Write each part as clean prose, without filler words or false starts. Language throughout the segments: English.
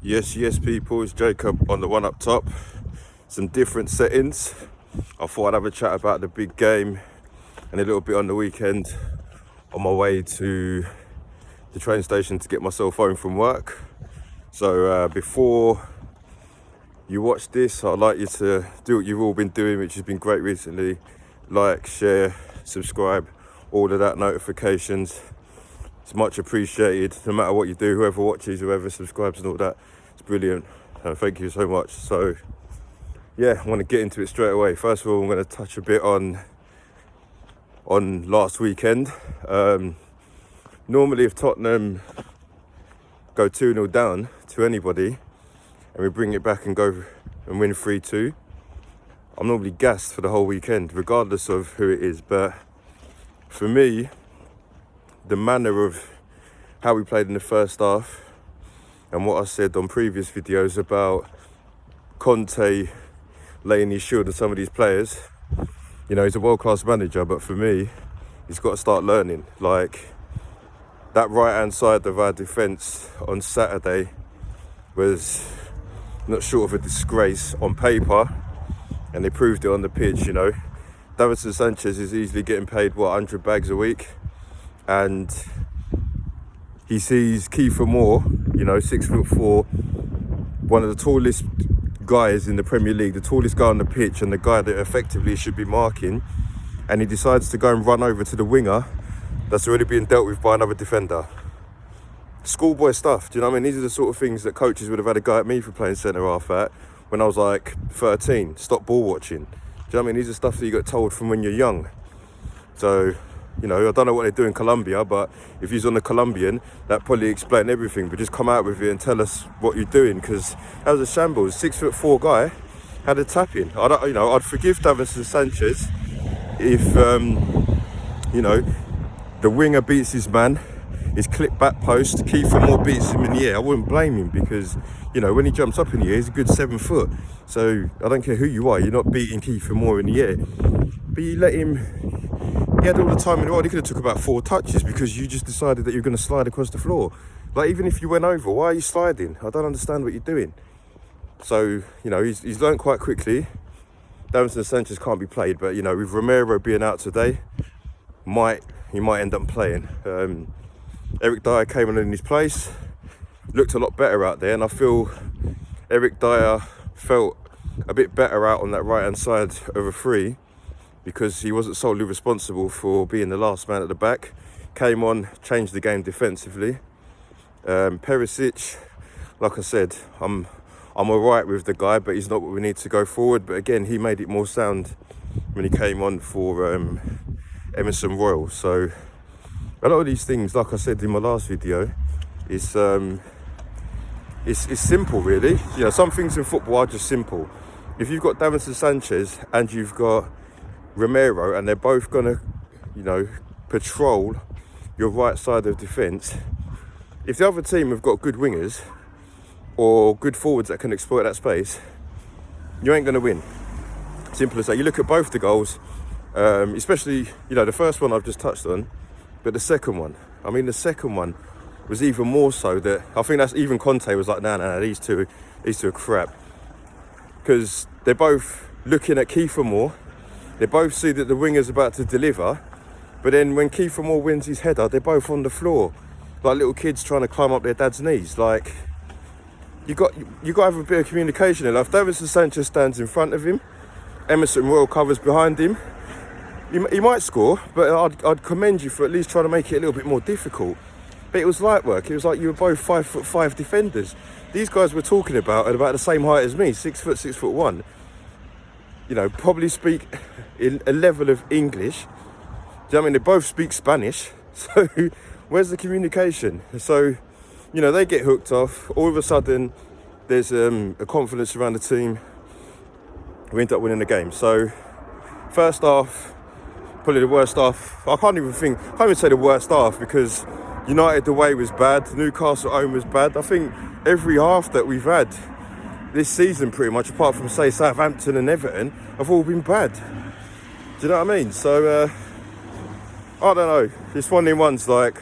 Yes, people, it's Jacob on the one up top. Some different settings. I thought I'd have a chat about the big game and a little bit on the weekend on my way to the train station to get myself home from work. So before you watch this, I'd like you to do what you've all been doing, which has been great recently. Like, share, subscribe, all of that, notifications. It's much appreciated, no matter what you do, whoever watches, whoever subscribes and all that. It's brilliant. Thank you so much. So yeah, I want to get into it straight away. First of all, I'm going to touch a bit on last weekend. Normally if Tottenham go 2-0 down to anybody and we bring it back and go and win 3-2, I'm normally gassed for the whole weekend, regardless of who it is. But for me, the manner of how we played in the first half and what I said on previous videos about Conte laying his shield on some of these players, you know, he's a world-class manager, but for me, he's got to start learning. Like, that right-hand side of our defence on Saturday was not short of a disgrace on paper, and they proved it on the pitch, you know. Davinson Sanchez is easily getting paid, 100 bags a week, and he sees Kiefer Moore, you know, 6'4", one of the tallest guys in the Premier League, the tallest guy on the pitch and the guy that effectively should be marking, and he decides to go and run over to the winger that's already being dealt with by another defender. Schoolboy stuff, do you know what I mean? These are the sort of things that coaches would have had a go at me for playing centre-half at when I was like 13. Stop ball watching. Do you know what I mean? These are stuff that you got told from when you're young. So, you know, I don't know what they do in Colombia, but if you're on the Colombian, that probably explain everything. But just come out with it and tell us what you're doing, because that was a shambles. 6'4" guy had a tap in. I'd forgive Davinson Sanchez if, you know, the winger beats his man, his clip back post, Kiefer Moore beats him in the air. I wouldn't blame him because, you know, when he jumps up in the air, he's a good 7 foot. So I don't care who you are, you're not beating Kiefer Moore in the air. But you let him. He had all the time in the world. He could have took about 4 touches because you just decided that you're going to slide across the floor. Like, even if you went over, why are you sliding? I don't understand what you're doing. So, you know, he's learned quite quickly. Davinson Sanchez can't be played, but, you know, with Romero being out today, he might end up playing. Eric Dyer came in his place, looked a lot better out there, and I feel Eric Dyer felt a bit better out on that right-hand side of a free, because he wasn't solely responsible for being the last man at the back. Came on, changed the game defensively. Perisic, like I said, I'm all right with the guy, but he's not what we need to go forward. But again, he made it more sound when he came on for Emerson Royal. So a lot of these things, like I said in my last video, it's simple, really. You know, some things in football are just simple. If you've got Davinson Sanchez and you've got Romero, and they're both gonna, you know, patrol your right side of defence, if the other team have got good wingers or good forwards that can exploit that space, you ain't gonna win. Simple as that. You look at both the goals, especially, you know, the first one I've just touched on, but the second one, I mean, the second one was even more so that I think that's even Conte was like, no, these two are crap, because they're both looking at Kiefer Moore. They both see that the winger's about to deliver, but then when Kiefer Moore wins his header, they're both on the floor, like little kids trying to climb up their dad's knees. Like, you got to have a bit of communication. And if Davinson Sanchez stands in front of him, Emerson Royal covers behind him, he might score, but I'd commend you for at least trying to make it a little bit more difficult. But it was light work. It was like you were both 5'5" defenders. These guys we're talking about are about the same height as me, 6 foot, 6'1". You know, probably speak in a level of English. Do you know what I mean? They both speak Spanish. So where's the communication? So, you know, they get hooked off. All of a sudden, there's a confidence around the team. We end up winning the game. So first half, probably the worst half. I can't even say the worst half, because United away was bad. Newcastle home was bad. I think every half that we've had this season, pretty much, apart from, say, Southampton and Everton, have all been bad. Do you know what I mean? So, I don't know. It's one of them ones, like,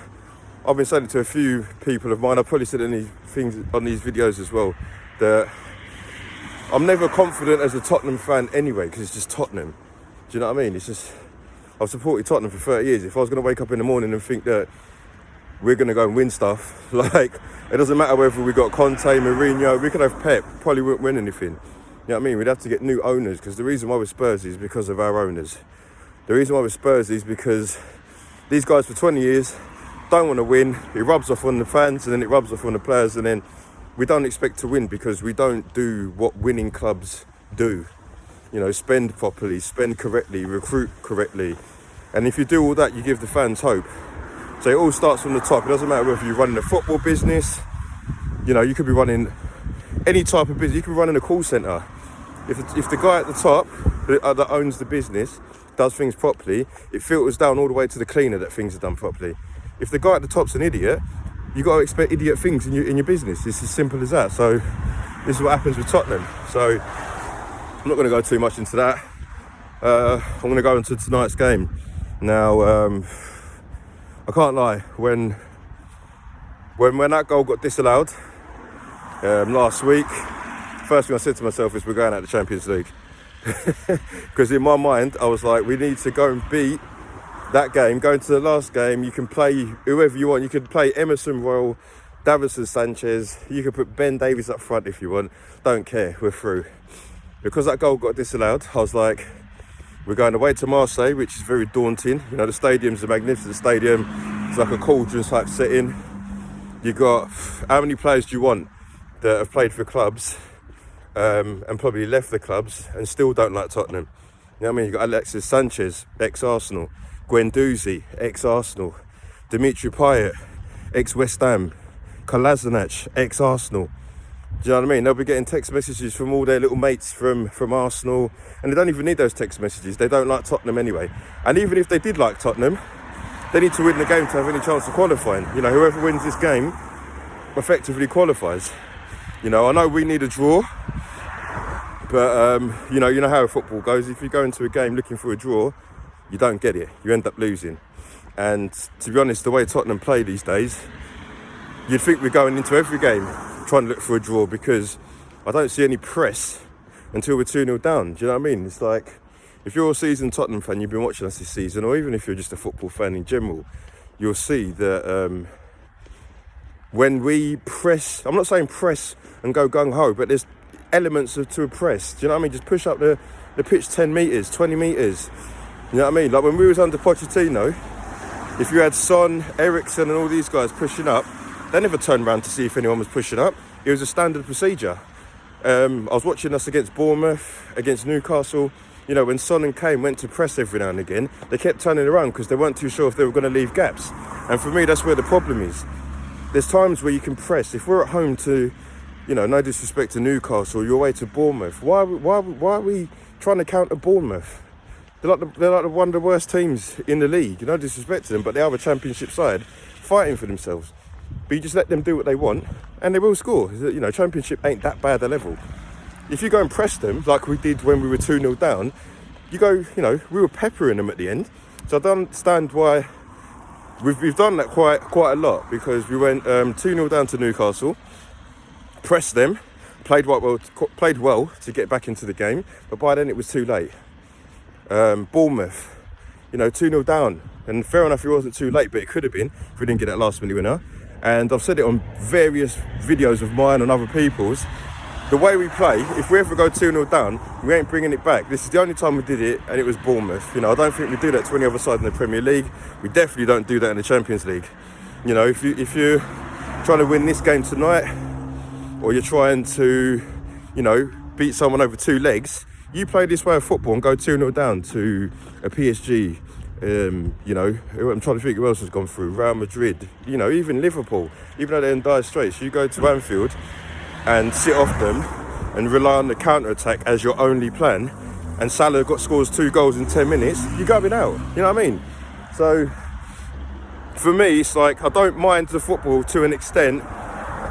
I've been saying it to a few people of mine. I've probably said any things on these videos as well, that I'm never confident as a Tottenham fan anyway, because it's just Tottenham. Do you know what I mean? It's just, I've supported Tottenham for 30 years. If I was going to wake up in the morning and think that we're going to go and win stuff, like, it doesn't matter whether we got Conte, Mourinho, we could have Pep, probably wouldn't win anything. You know what I mean? We'd have to get new owners, because the reason why we're Spurs is because of our owners. The reason why we're Spurs is because these guys for 20 years don't want to win. It rubs off on the fans, and then it rubs off on the players, and then we don't expect to win because we don't do what winning clubs do. You know, spend properly, spend correctly, recruit correctly. And if you do all that, you give the fans hope. So it all starts from the top. It doesn't matter whether you're running a football business, you know, you could be running any type of business. You could be running a call centre. If the guy at the top that owns the business does things properly, it filters down all the way to the cleaner that things are done properly. If the guy at the top's an idiot, you got to expect idiot things in your business. It's as simple as that. So this is what happens with Tottenham. So I'm not going to go too much into that. I'm going to go into tonight's game. Now, I can't lie. When that goal got disallowed last week, first thing I said to myself is we're going out of the Champions League. Because in my mind, I was like, we need to go and beat that game. Go into the last game. You can play whoever you want. You could play Emerson Royal, Davinson Sanchez. You could put Ben Davies up front if you want. Don't care. We're through. Because that goal got disallowed, I was like, we're going away to Marseille, which is very daunting. You know, the stadium's a magnificent stadium. It's like a cauldron type setting. You got, how many players do you want that have played for clubs and probably left the clubs and still don't like Tottenham? You know what I mean? You got Alexis Sanchez, ex-Arsenal. Guendouzi, ex-Arsenal. Dimitri Payet, ex-West Ham. Kolasinac, ex-Arsenal. Do you know what I mean? They'll be getting text messages from all their little mates from Arsenal, and they don't even need those text messages. They don't like Tottenham anyway. And even if they did like Tottenham, they need to win the game to have any chance of qualifying. You know, whoever wins this game effectively qualifies. You know, I know we need a draw, but you know how football goes. If you go into a game looking for a draw, you don't get it. You end up losing. And to be honest, the way Tottenham play these days, you'd think we're going into every game trying to look for a draw, because I don't see any press until we're 2-0 down. Do you know what I mean? It's like, if you're a seasoned Tottenham fan, you've been watching us this season, or even if you're just a football fan in general, you'll see that when we press, I'm not saying press and go gung-ho, but there's elements to a press. Do you know what I mean? Just push up the pitch 10 metres, 20 metres. You know what I mean? Like when we was under Pochettino, if you had Son, Eriksen and all these guys pushing up, they never turned around to see if anyone was pushing up. It was a standard procedure. I was watching us against Bournemouth, against Newcastle. You know, when Son and Kane went to press every now and again, they kept turning around because they weren't too sure if they were going to leave gaps. And for me, that's where the problem is. There's times where you can press. If we're at home to, you know, no disrespect to Newcastle, you're away to Bournemouth. Why are we trying to counter Bournemouth? They're like one of the worst teams in the league. No disrespect to them, but they are a championship side fighting for themselves. But you just let them do what they want and they will score. You know, championship ain't that bad a level. If you go and press them like we did when we were 2-0 down, you go, you know, we were peppering them at the end. So I don't understand why we've done that quite a lot, because we went 2-0 down to Newcastle, pressed them, played well to get back into the game, but by then it was too late. Bournemouth, you know, 2-0 down, and fair enough, it wasn't too late, but it could have been if we didn't get that last minute winner. And I've said it on various videos of mine and other people's, the way we play, if we ever go 2-0 down, we ain't bringing it back. This is the only time we did it, and it was Bournemouth. You know, I don't think we do that to any other side in the Premier League. We definitely don't do that in the Champions League. You know, if you're trying to win this game tonight, or you're trying to, you know, beat someone over two legs, you play this way of football and go 2-0 down to a PSG. You know, I'm trying to think who else has gone through. Real Madrid, you know, even Liverpool, even though they're in dire straits, you go to Anfield and sit off them and rely on the counter-attack as your only plan, and Salah scores 2 goals in 10 minutes, you're going out. You know what I mean? So, for me, it's like, I don't mind the football to an extent,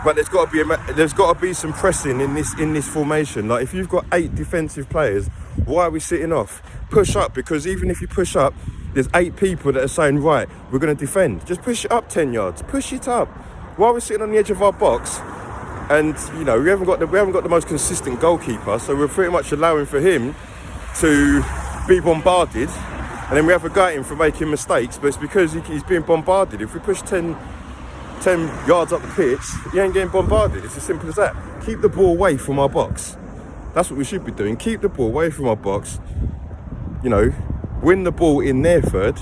but there's got to be some pressing in this formation. Like, if you've got 8 defensive players, why are we sitting off? Push up, because even if you push up, there's 8 people that are saying, right, we're going to defend. Just push it up 10 yards. Push it up. While we're sitting on the edge of our box, and you know we haven't got the most consistent goalkeeper, so we're pretty much allowing for him to be bombarded, and then we have a guy in for making mistakes, but it's because he's being bombarded. If we push 10 yards up the pitch, he ain't getting bombarded. It's as simple as that. Keep the ball away from our box. That's what we should be doing. Keep the ball away from our box. You know, win the ball in their third,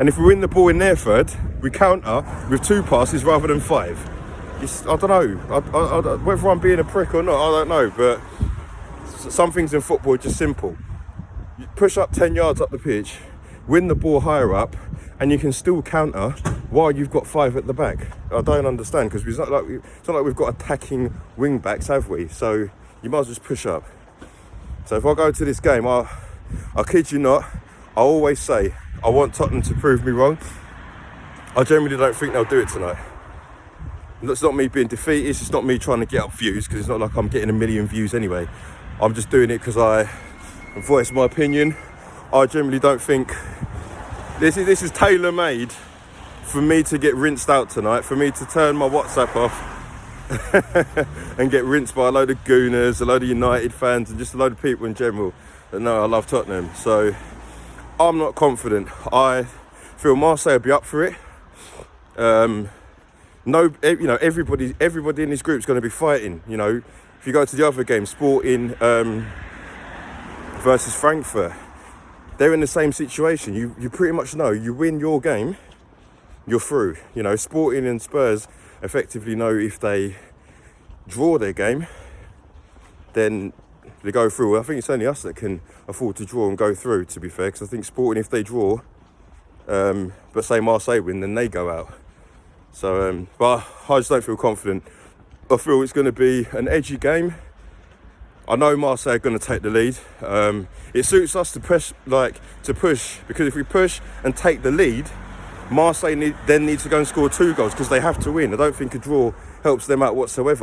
and if we win the ball in their third, we counter with 2 passes rather than 5. I don't know. I whether I'm being a prick or not, I don't know. But some things in football are just simple. You push up 10 yards up the pitch, win the ball higher up, and you can still counter while you've got 5 at the back. I don't understand, because it's not like we've got attacking wing backs, have we? So you might as well just push up. So if I go to this game, I kid you not, I always say I want Tottenham to prove me wrong. I generally don't think they'll do it tonight. It's not me being defeatist, it's not me trying to get up views, because it's not like I'm getting a million views anyway. I'm just doing it because I voice my opinion. I generally don't think this is tailor-made for me to get rinsed out tonight, for me to turn my WhatsApp off and get rinsed by a load of gooners, a load of United fans, and just a load of people in general that know I love Tottenham. So I'm not confident. I feel Marseille will be up for it. No, you know, everybody in this group is going to be fighting. You know, if you go to the other game, Sporting versus Frankfurt, they're in the same situation. You pretty much know you win your game, you're through. You know, Sporting and Spurs effectively know if they draw their game, then they go through. I think it's only us that can afford to draw and go through, to be fair, because I think Sporting, if they draw, but say Marseille win, then they go out. So, but I just don't feel confident. I feel it's going to be an edgy game. I know Marseille are going to take the lead. It suits us to push, because if we push and take the lead, Marseille then needs to go and score 2 goals, because they have to win. I don't think a draw helps them out whatsoever.